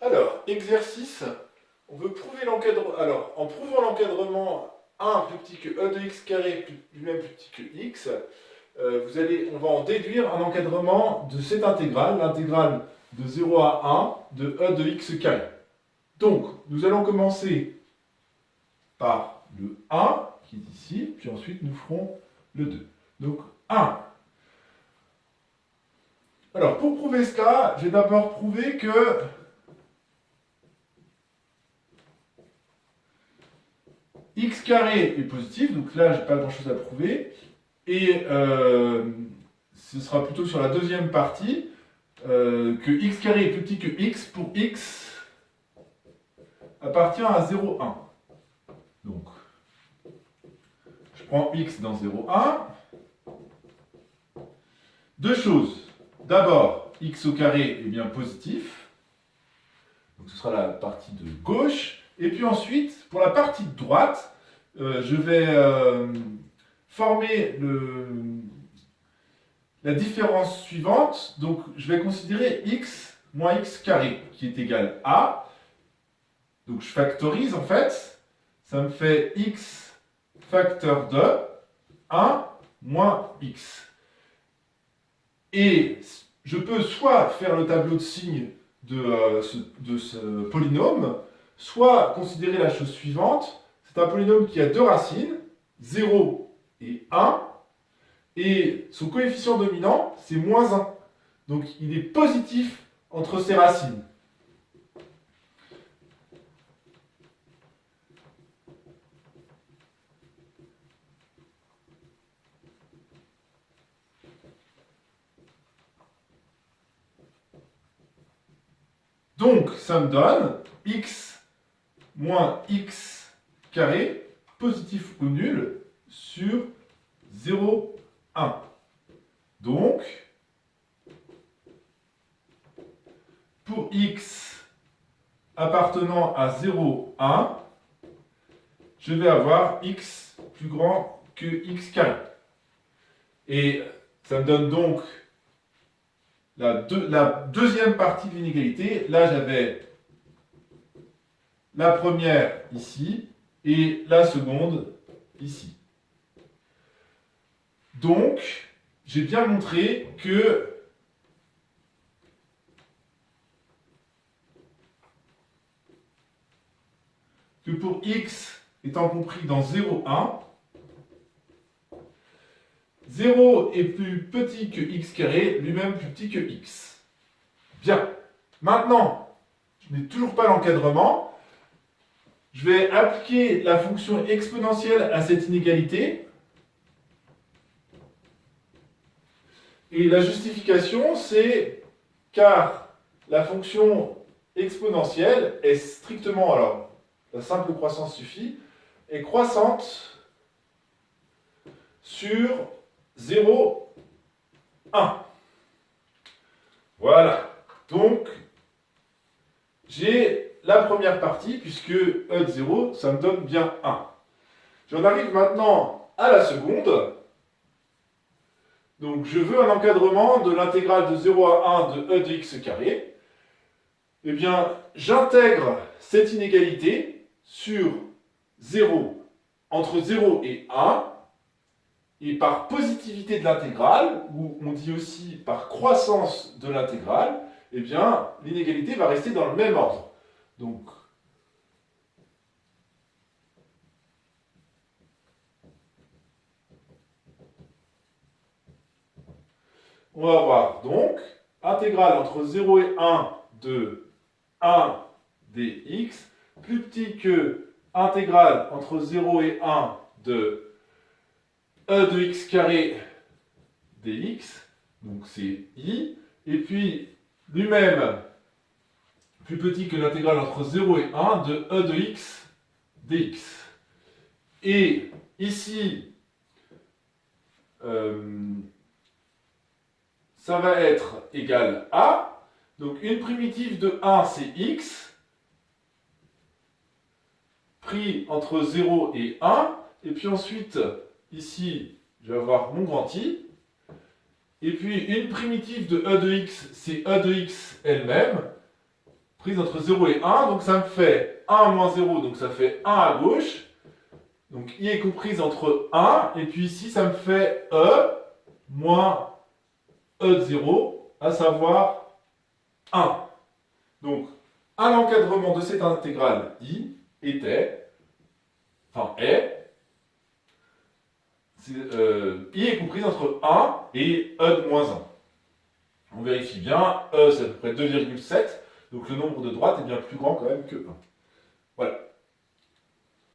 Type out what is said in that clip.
Alors, exercice, on veut prouver l'encadrement. Alors, en prouvant l'encadrement 1 plus petit que e de x carré lui-même plus petit que x, on va en déduire un encadrement de cette intégrale, l'intégrale de 0 à 1 de e de x carré. Donc, nous allons commencer par le 1, qui est ici, puis ensuite nous ferons le 2. Donc, 1. Alors, pour prouver cela, je vais d'abord prouver que x carré est positif, donc là, je n'ai pas grand-chose à prouver. Et ce sera plutôt sur la deuxième partie que x carré est plus petit que x pour x appartient à 0,1. Donc, je prends x dans 0,1. Deux choses. D'abord, x au carré est bien positif. Donc ce sera la partie de gauche. Et puis ensuite, pour la partie de droite, je vais former la différence suivante. Donc je vais considérer x moins x carré qui est égal à. Donc je factorise en fait. Ça me fait x facteur de 1 moins x. Et je peux soit faire le tableau de signes de ce polynôme, soit considérer la chose suivante. C'est un polynôme qui a deux racines, 0 et 1, et son coefficient dominant, c'est moins 1. Donc il est positif entre ces racines. Donc ça me donne x moins x carré, positif ou nul, sur 0, 1. Donc, pour x appartenant à 0, 1, je vais avoir x plus grand que x carré. Et ça me donne donc la deuxième partie de l'inégalité. Là, j'avais la première ici et la seconde ici. Donc, j'ai bien montré que pour x étant compris dans 0, 1, 0 est plus petit que x carré, lui-même plus petit que x. Bien. Maintenant, je n'ai toujours pas l'encadrement. Je vais appliquer la fonction exponentielle à cette inégalité. Et la justification, c'est car la fonction exponentielle est strictement, alors la simple croissance suffit, est croissante sur 0, 1. Voilà. Donc, j'ai la première partie, puisque e de 0, ça me donne bien 1. J'en arrive maintenant à la seconde. Donc, je veux un encadrement de l'intégrale de 0 à 1 de e de x carré. Eh bien, j'intègre cette inégalité sur 0, entre 0 et 1, et par positivité de l'intégrale, ou on dit aussi par croissance de l'intégrale, eh bien, l'inégalité va rester dans le même ordre. Donc, on va avoir donc intégrale entre 0 et 1 de 1 dx plus petit que intégrale entre 0 et 1 de e de x carré dx, donc c'est i, et puis lui-même plus petit que l'intégrale entre 0 et 1 de e de x dx. Et ici, ça va être égal à, donc une primitive de 1 c'est x, pris entre 0 et 1, et puis ensuite, ici, je vais avoir mon grand I, et puis une primitive de e de x, c'est e de x elle-même, prise entre 0 et 1, donc ça me fait 1 moins 0, donc ça fait 1 à gauche. Donc I est comprise entre 1, et puis ici ça me fait E moins E de 0, à savoir 1. Donc, à l'encadrement de cette intégrale I est, I est comprise entre 1 et E de moins 1. On vérifie bien, E c'est à peu près 2,7, donc le nombre de droites est bien plus grand quand même que 1. Voilà.